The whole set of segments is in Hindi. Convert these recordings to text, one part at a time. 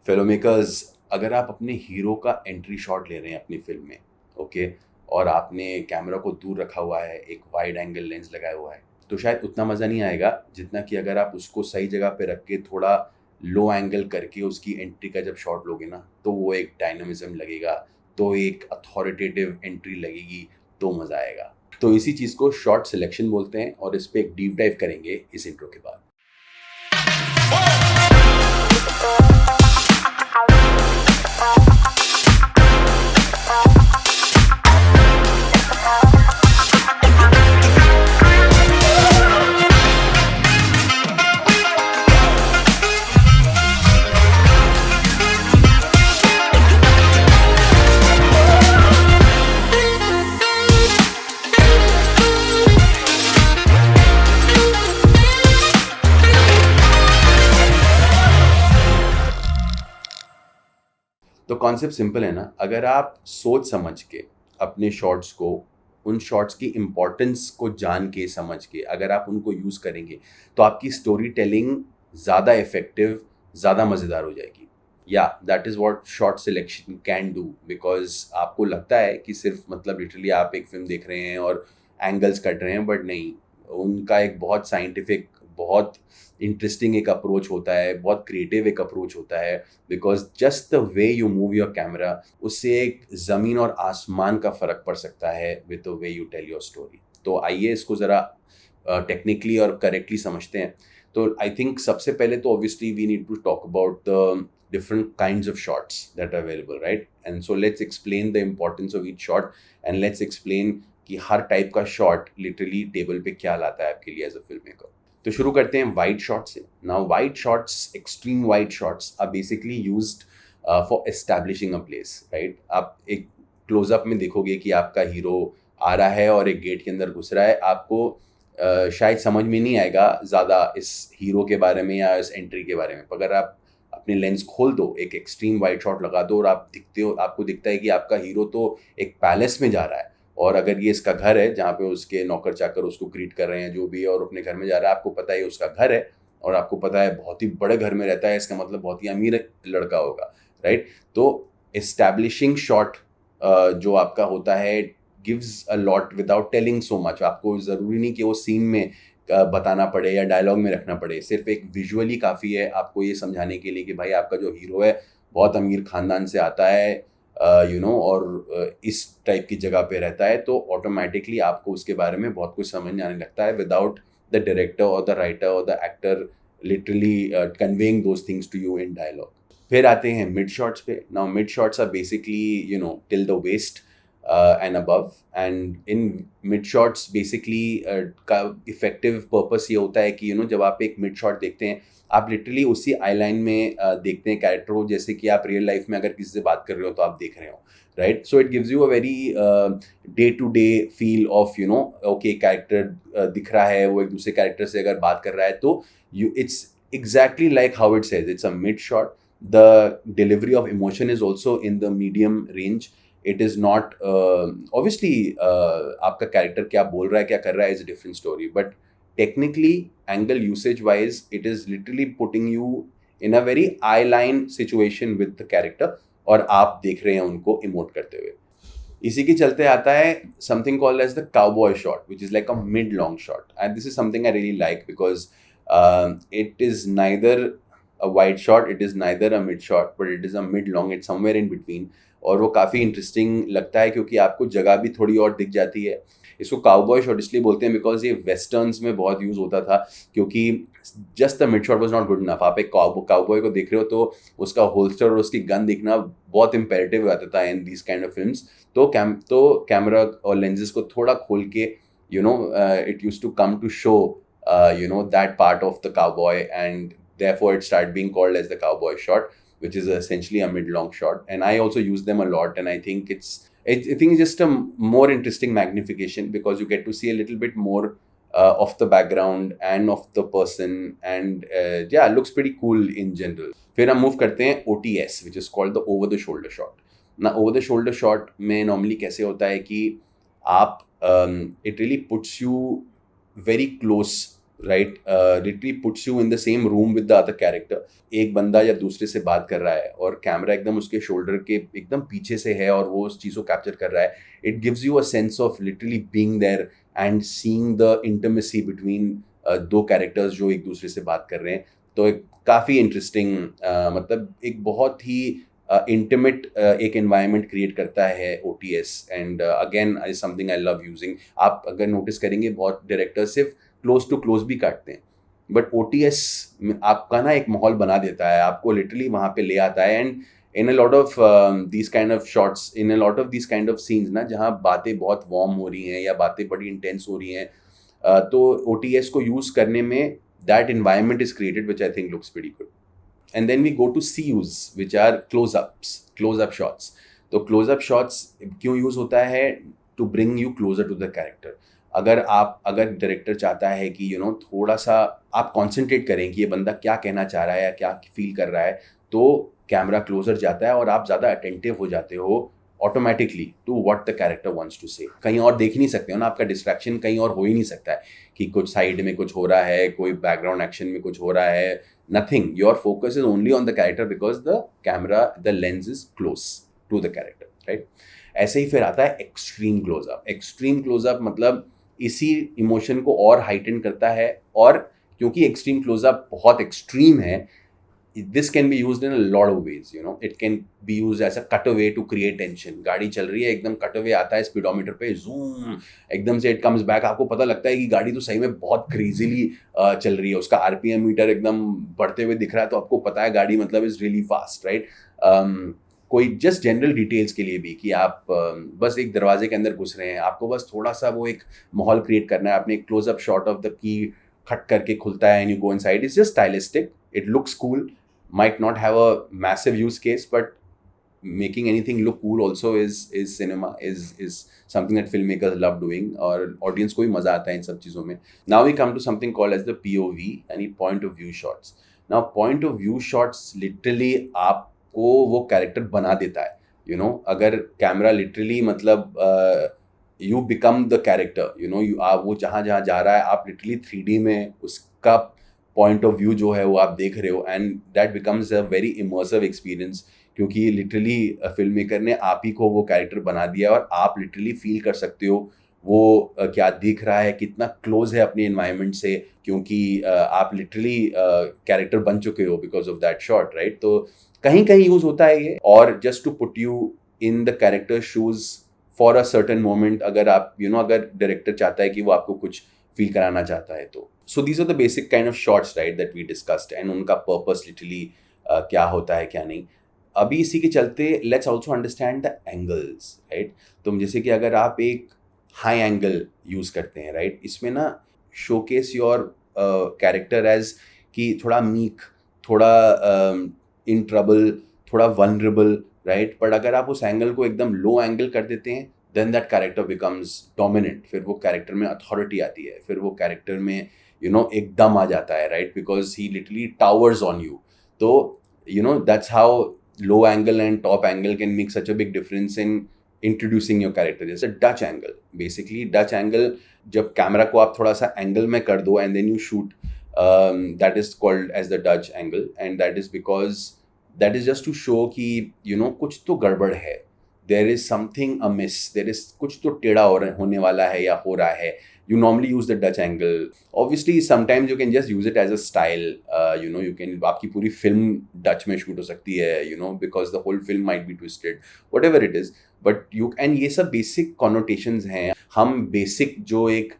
फेलो मेकर्स, अगर आप अपने हीरो का एंट्री शॉट ले रहे हैं अपनी फिल्म में, ओके, और आपने कैमरा को दूर रखा हुआ है, एक वाइड एंगल लेंस लगाया हुआ है, तो शायद उतना मज़ा नहीं आएगा जितना कि अगर आप उसको सही जगह पे रख के थोड़ा लो एंगल करके उसकी एंट्री का जब शॉट लोगे ना, तो वो एक डायनामिज्म लगेगा, तो एक अथॉरिटेटिव एंट्री लगेगी, तो मज़ा आएगा। तो इसी चीज़ को शॉट सिलेक्शन बोलते हैं और इस पे एक डीप डाइव करेंगे इस इंट्रो के बाद। तो कॉन्सेप्ट सिंपल है ना, अगर आप सोच समझ के अपने शॉट्स को, उन शॉट्स की इम्पोर्टेंस को जान के समझ के अगर आप उनको यूज़ करेंगे, तो आपकी स्टोरी टेलिंग ज़्यादा इफेक्टिव, ज़्यादा मज़ेदार हो जाएगी। या that is what shot selection can do, because आपको लगता है कि सिर्फ मतलब लिटरली आप एक फिल्म देख रहे हैं और एंगल्स कट रहे हैं, बट नहीं, उनका एक बहुत साइंटिफिक, बहुत इंटरेस्टिंग एक अप्रोच होता है, बहुत क्रिएटिव एक अप्रोच होता है, because just the way you move your camera, उससे एक ज़मीन और आसमान का फ़र्क पड़ सकता है with the way you tell your story. तो आइए इसको ज़रा टेक्निकली और करेक्टली समझते हैं। तो आई थिंक सबसे पहले तो obviously we need to talk about the different kinds of shots that are available, right? And so let's explain the importance of each shot, and let's explain कि हर टाइप का शॉट लिटरली टेबल पे क्या लाता है आपके लिए एज अ फिल्म मेकर। तो शुरू करते हैं वाइड शॉट से। Now wide shots, extreme wide shots are basically used for establishing a place, right? आप एक क्लोजअप में देखोगे कि आपका हीरो आ रहा है और एक गेट के अंदर घुस रहा है, आपको शायद समझ में नहीं आएगा ज़्यादा इस हीरो के बारे में या इस एंट्री के बारे में। अगर आप अपने लेंस खोल दो, एक एक्सट्रीम वाइड शॉट लगा दो और आप दिखते हो, आपको दिखता है कि आपका हीरो तो एक पैलेस में जा रहा है, और अगर ये इसका घर है जहाँ पे उसके नौकर चाकर उसको ग्रीट कर रहे हैं जो भी है, और अपने घर में जा रहा है, आपको पता है उसका घर है और आपको पता है बहुत ही बड़े घर में रहता है, इसका मतलब बहुत ही अमीर लड़का होगा, राइट? तो एस्टैब्लिशिंग शॉट जो आपका होता है gives a lot without telling so much. आपको ज़रूरी नहीं कि वो सीन में बताना पड़े या डायलॉग में रखना पड़े, सिर्फ एक विजुअली काफ़ी है आपको ये समझाने के लिए कि भाई आपका जो हीरो है बहुत अमीर ख़ानदान से आता है, और इस टाइप की जगह पे रहता है, तो ऑटोमेटिकली आपको उसके बारे में बहुत कुछ समझ में आने लगता है विदाउट द डायरेक्टर और द राइटर और the actor literally conveying those things to you in dialogue. फिर आते हैं मिड शॉट्स पे। Now mid shots are basically till the waist and above, and in mid shots basically का effective purpose ये होता है कि जब आप एक mid shot देखते हैं, आप लिटरली उसी आई लाइन में देखते हैं कैरेक्टर को, जैसे कि आप रियल लाइफ में अगर किसी से बात कर रहे हो तो आप देख रहे हो, right? So it gives you a very day to day feel of okay, character दिख रहा है, वो एक दूसरे कैरेक्टर से अगर बात कर रहा है, तो it's exactly like how it says, it's a mid shot. The delivery of emotion is also in the medium range. It is not obviously आपका कैरेक्टर क्या बोल रहा है, क्या कर रहा है, is a different story, but technically angle usage wise it is literally putting you in a very eye line situation with the character, और आप देख रहे हैं उनको इमोट करते हुए। इसी के चलते आता है something called as the cowboy shot, which is like a mid long shot, and this is something I really like because it is neither a wide shot, it is neither a mid shot, but it is a mid long, it's somewhere in between, और वो काफ़ी इंटरेस्टिंग लगता है क्योंकि आपको जगह भी थोड़ी और दिख जाती है। इसको काउबॉय शॉट इसलिए बोलते हैं बिकॉज ये वेस्टर्न्स में बहुत यूज़ होता था, क्योंकि just the mid shot was not good enough. आप एक काउबॉय को देख रहे हो तो उसका होल्स्टर और उसकी गन दिखना बहुत इम्पेरेटिव हो जाता था in these kind of films. तो कैमरा और लेंसेज को थोड़ा खोल के it use to come to show that part of the cowboy, and therefore it started being called as the cowboy shot, which is essentially a mid-long shot. And I also use them a lot, and I think I think it's just a more interesting magnification because you get to see a little bit more of the background and of the person, and yeah, it looks pretty cool in general. फिर हम मूव करते हैं OTS, which is called the over the shoulder shot. ना over the shoulder shot में normally कैसे होता है कि आप it really puts you very close right, literally puts you in the same room with the other character. एक बंदा या दूसरे से बात कर रहा है और कैमरा एकदम उसके शोल्डर के एकदम पीछे से है और वो उस चीज़ को कैप्चर कर रहा है, it gives you a sense of literally being there and seeing the intimacy between two characters जो एक दूसरे से बात कर रहे हैं। तो एक काफ़ी इंटरेस्टिंग, मतलब एक बहुत ही इंटीमेट एक एनवायरनमेंट क्रिएट करता है OTS। And again is something I love using. आप अगर नोटिस करेंगे बहुत डायरेक्टर सिर्फ क्लोज टू क्लोज भी काटते हैं, बट OTS आपका ना एक माहौल बना देता है, आपको लिटरली वहाँ पे ले आता है। And in a lot of these kind of shots, in a lot of these kind of scenes ना, जहाँ बातें बहुत वार्म हो रही हैं या बातें बड़ी इंटेंस हो रही हैं, तो OTS को यूज़ करने में that environment is created, which I think looks pretty good. And then we go to CUs, which are close-up shots. तो close-up shots क्यों यूज़ होता है? To bring you closer to the character. अगर डायरेक्टर चाहता है कि थोड़ा सा आप कॉन्सेंट्रेट करें कि ये बंदा क्या कहना चाह रहा है या क्या फील कर रहा है, तो कैमरा क्लोजर जाता है और आप ज़्यादा अटेंटिव हो जाते हो automatically to what the character wants to say. कहीं और देख नहीं सकते हो ना, आपका डिस्ट्रैक्शन कहीं और हो ही नहीं सकता है कि कुछ साइड में कुछ हो रहा है, कोई बैकग्राउंड एक्शन में कुछ हो रहा है, nothing. Your focus is only on the character because the camera, the lens is close to the character, right. ऐसे ही फिर आता है एक्सट्रीम क्लोजअप। एक्सट्रीम क्लोजअप मतलब इसी इमोशन को और हाइटन करता है, और क्योंकि एक्सट्रीम क्लोजअप बहुत एक्सट्रीम है, this can be used in a lot of ways. It can be used as a cutaway to create tension. गाड़ी चल रही है, एकदम कटअवे आता है स्पीडोमीटर पे, जूम, एकदम से इट कम्स बैक, आपको पता लगता है कि गाड़ी तो सही में बहुत क्रेजीली चल रही है, उसका RPM मीटर एकदम बढ़ते हुए दिख रहा है, तो आपको पता है गाड़ी मतलब इज रियली फास्ट, राइट। कोई जस्ट जनरल डिटेल्स के लिए भी कि आप बस एक दरवाजे के अंदर घुस रहे हैं, आपको बस थोड़ा सा वो एक माहौल क्रिएट करना है, आपने एक close up shot of the key खट करके खुलता है and you go inside, it's just stylistic, it looks cool, might not have a massive use case, but making anything look cool also is cinema, is something that filmmakers love doing, और audience को भी मजा आता है इन सब चीज़ों में। Now we come to something called as the POV, यानी point of view shots. Now point of view shots literally आपको वो कैरेक्टर बना देता है, अगर कैमरा लिटरली मतलब यू बिकम द कैरेक्टर, आप वो जहाँ जहाँ जा रहा है, आप लिटरली 3D में उसका पॉइंट ऑफ व्यू जो है वो आप देख रहे हो, and that becomes a very immersive experience, क्योंकि लिटरली फिल्म मेकर ने आप ही को वो कैरेक्टर बना दिया और आप लिटरली फील कर सकते हो वो क्या दिख रहा है, कितना क्लोज है अपने एनवायरनमेंट से, क्योंकि आप लिटरली कैरेक्टर बन चुके हो because of that shot, right. तो कहीं कहीं यूज होता है ये, और just to put you in the character shoes for a certain moment, अगर आप अगर डायरेक्टर चाहता है कि वो आपको कुछ फील कराना चाहता है तो। So these are the basic kind of shots, right, that we discussed, and उनका purpose literally क्या होता है क्या नहीं। अभी इसी के चलते let's also understand the angles, right। तो जैसे कि अगर आप एक हाई एंगल यूज़ करते हैं, राइट, इसमें ना showcase your character as कि थोड़ा मीक, थोड़ा इन ट्रबल, थोड़ा वनरेबल, राइट। बट अगर आप उस एंगल को एकदम लो एंगल कर देते हैं, then that character becomes dominant. फिर वो कैरेक्टर में अथॉरिटी आती है, फिर वो कैरेक्टर में एक दम आ जाता है, right, because he literally towers on you. तो that's how low angle and top angle can make such a big difference in introducing your character. जैसे Dutch angle, basically Dutch angle, जब कैमरा को आप थोड़ा सा एंगल में कर दो and then you shoot, that is called as the Dutch angle, and that is because that is just to show कि कुछ तो गड़बड़ है, देर is something amiss, there is कुछ तो टेढ़ा होने वाला है या हो रहा है। You normally use the Dutch angle. Obviously, sometimes you can just use it as a style. You can, आपकी पूरी फिल्म Dutch में शूट हो सकती है, because the whole film might be twisted, whatever it is. But and ये सब basic connotations हैं। हम basic जो एक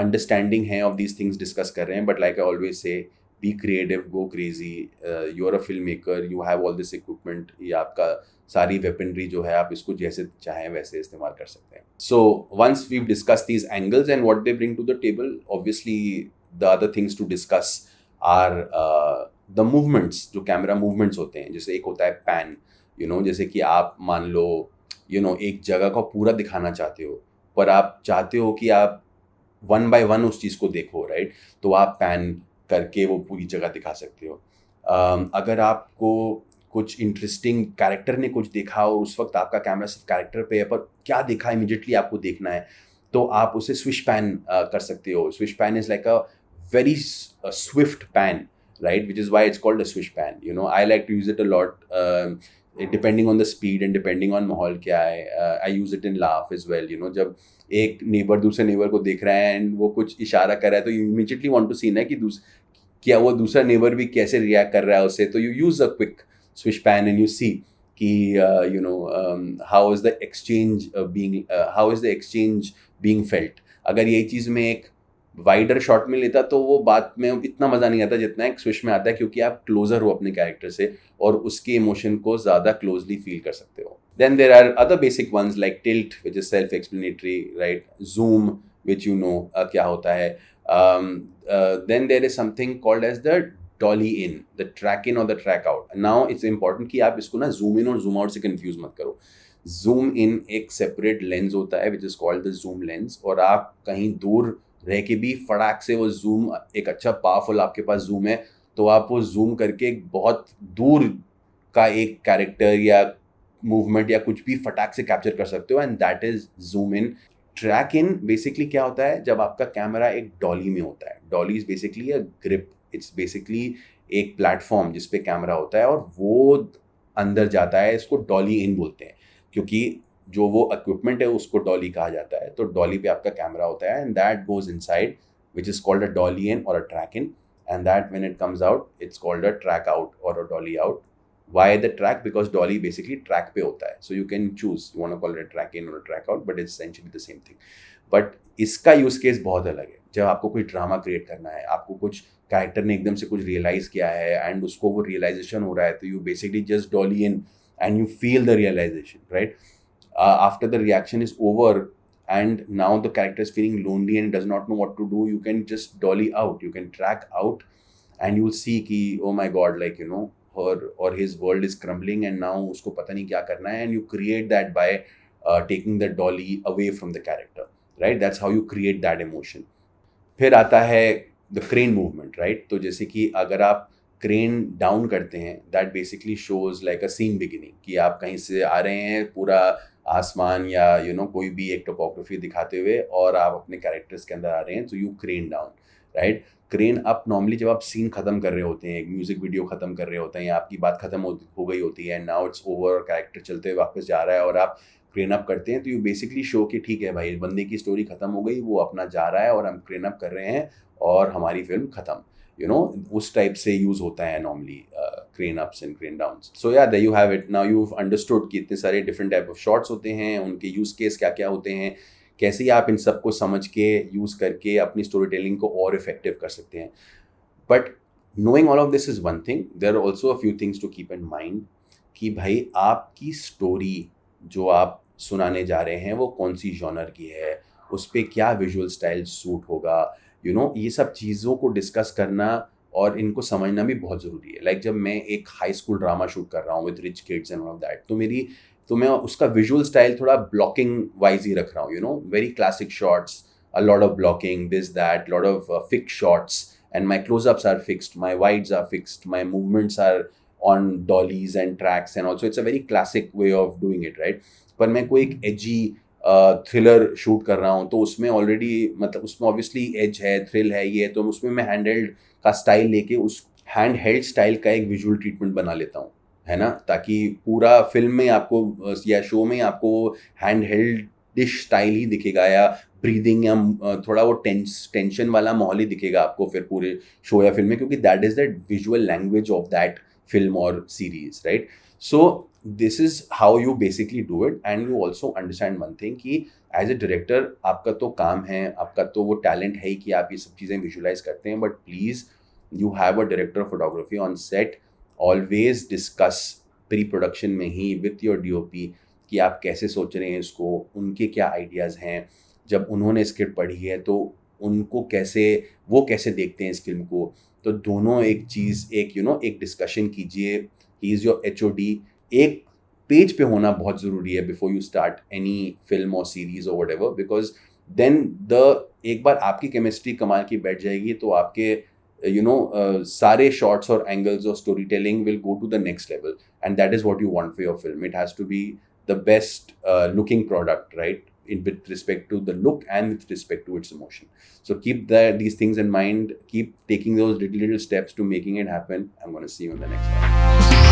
understanding है of these things discuss कर रहे हैं। But like I always say, be creative, go crazy. You're a filmmaker, you have all this equipment. ये आपका सारी वेपनरी जो है, आप इसको जैसे चाहें वैसे इस्तेमाल कर सकते हैं। So once we've discussed these angles and what they bring to the table, obviously the other things to discuss are the movements, जो कैमरा मूवमेंट्स होते हैं। जैसे एक होता है पैन, जैसे कि आप मान लो एक जगह को पूरा दिखाना चाहते हो, पर आप चाहते हो कि आप 1 by 1 उस चीज़ को देखो, राइट, तो आप पैन करके वो पूरी जगह दिखा सकते हो। अगर आपको कुछ इंटरेस्टिंग कैरेक्टर ने कुछ देखा और उस वक्त आपका कैमरा सिर्फ कैरेक्टर पे है, पर क्या देखा इमीडिएटली आपको देखना है, तो आप उसे स्विश पैन कर सकते हो। Swish pan is like a very swift pan, right? Which is why it's called a swish pan. You know, I like to use it a lot, depending on the speed and depending on माहौल क्या है. I use it in laugh as well. You know, जब एक नेबर दूसरे नेबर को देख रहा है एंड वो कुछ इशारा कर रहा है तो यू इमीडिएटली वांट टू सी ना कि क्या वो दूसरा नेबर भी कैसे रिएक्ट कर रहा है उससे. तो you use a quick switch pan and you see कि you know how is the exchange being felt. अगर यही चीज़ में एक वाइडर शॉट में लेता तो वो बात में इतना मज़ा नहीं आता जितना एक स्विच में आता है, क्योंकि आप क्लोजर हो अपने कैरेक्टर से और उसके इमोशन को ज़्यादा क्लोजली फील कर सकते हो. Then there are other basic ones like tilt, which is self-explanatory, right? Zoom, which you know क्या होता है. Then there is something called as the dolly in, the track in or the track out. Now it's important कि आप इसको ना zoom in और zoom out से confuse मत करो. Zoom in एक separate lens होता है which is called the zoom lens, और आप कहीं दूर रह के भी फटाक से वो zoom, एक अच्छा पावरफुल आपके पास zoom है तो आप वो zoom करके बहुत दूर का एक कैरेक्टर या मूवमेंट या कुछ भी फटाक से कैप्चर कर सकते हो, and that is zoom in. Track in basically क्या होता है, जब आपका कैमरा एक डॉली में होता है. Dolly is basically a grip, it's basically एक प्लेटफॉर्म जिस पे कैमरा होता है और वो अंदर जाता है. इसको डॉली इन बोलते हैं क्योंकि जो वो इक्विपमेंट है उसको डॉली कहा जाता है. तो डॉली पे आपका कैमरा होता है and that goes inside, which is called a dolly in और a track in, and that when it comes out it's called a track out और a dolly out. Why the track? Because dolly basically track पे होता है. So you can choose, you want to call it a track in or a track out, but it's essentially the same thing. But इसका यूज केस बहुत अलग है. जब आपको कोई ड्रामा क्रिएट करना है, आपको कुछ कैरेक्टर ने एकदम से कुछ रियलाइज किया है एंड उसको वो रियलाइजेशन हो रहा है, तो you basically just dolly in and you feel the realisation, right? After the reaction is over and now the character is feeling lonely and does not know what to do, you can just dolly out, you can track out and you'll see कि oh my god, like you know, her or his world is crumbling and now उसको पता नहीं क्या करना है, and you create that by taking the dolly away from the character, right? That's how you create that emotion. फिर आता है the crane movement, right? तो जैसे कि अगर आप क्रेन डाउन करते हैं, that basically shows like a scene beginning, कि आप कहीं से आ रहे हैं पूरा आसमान या you know कोई भी एक टोपोग्राफी दिखाते हुए और आप अपने कैरेक्टर्स के अंदर आ रहे हैं, तो you crane down, right? Crane up normally जब आप सीन खत्म कर रहे होते हैं, एक म्यूजिक वीडियो खत्म कर रहे होते हैं या आपकी बात खत्म हो गई होती है, नाउ इट्स ओवर, कैरेक्टर चलते हुए वापस जा रहा है और आप क्रेन अप करते हैं, तो यू बेसिकली शो कि ठीक है भाई, बंदे की स्टोरी खत्म हो गई, वो अपना जा रहा है और हम क्रेन अप कर रहे हैं और हमारी फिल्म खत्म. यू नो, उस टाइप से यूज होता है normally crane ups and crane downs. So yeah there you have it. Now you understood कि इतने सारे डिफरेंट टाइप ऑफ शॉट्स होते हैं, उनके यूज केस क्या क्या होते हैं, कैसे ही आप इन सबको समझ के यूज़ करके अपनी स्टोरी टेलिंग को और इफेक्टिव कर सकते हैं. But knowing all of this is one thing. There are also a few things to keep in mind कि भाई आपकी स्टोरी जो आप सुनाने जा रहे हैं वो कौन सी जॉनर की है, उस पर क्या विजुअल स्टाइल सूट होगा, यू नो, ये सब चीज़ों को डिस्कस करना और इनको समझना भी बहुत ज़रूरी है. लाइक जब मैं एक हाई स्कूल ड्रामा शूट कर रहा हूँ with rich kids and all of that, तो मैं उसका विजुअल स्टाइल थोड़ा ब्लॉकिंग वाइज ही रख रहा हूँ. You know, very classic shots, a lot of blocking, this, that, lot of fixed shots, and my close-ups are fixed, my wides are fixed, my movements are on dollies and tracks, and also it's a very classic way of doing it, right? पर मैं कोई एक edgy थ्रिलर शूट कर रहा हूँ तो उसमें ऑलरेडी, मतलब उसमें ऑब्वियसली एज है, थ्रिल है, ये तो उसमें मैं हैंड हेल्ड का स्टाइल लेके उस हैंड हेल्ड स्टाइल का एक विजुअल ट्रीटमेंट बना लेता हूँ, है ना, ताकि पूरा फिल्म में आपको या शो में आपको हैंड हेल्ड डिश स्टाइल ही दिखेगा या ब्रीदिंग या थोड़ा वो टेंशन वाला माहौल ही दिखेगा आपको फिर पूरे शो या फिल्म में, क्योंकि that is the visual language of that film और series, right? So this is how you basically do it. And you also understand one thing कि एज ए डायरेक्टर आपका तो काम है, आपका तो वो टैलेंट है कि आप ये सब चीज़ें विजुअलाइज करते हैं, but please you have a director of photography on set. Always discuss pre production में ही विथ योर DOP कि आप कैसे सोच रहे हैं इसको, उनके क्या आइडियाज़ हैं, जब उन्होंने स्क्रिप्ट पढ़ी है तो उनको वो कैसे देखते हैं इस फिल्म को. तो दोनों एक चीज़, एक एक डिस्कशन कीजिए. He is your HOD. एक पेज पे होना बहुत ज़रूरी है before you start any film और सीरीज और व्हाटएवर, बिकॉज देन एक बार आपकी केमिस्ट्री कमाल की बैठ जाएगी तो आपके सारे शॉट्स और एंगल्स और story telling will go to the next level, and that is what you want for your film. It has to be the best looking product, right? with respect to the look and with respect to its emotion. So keep these things in mind. Keep taking those little steps to making it happen. I'm going to see you in the next one.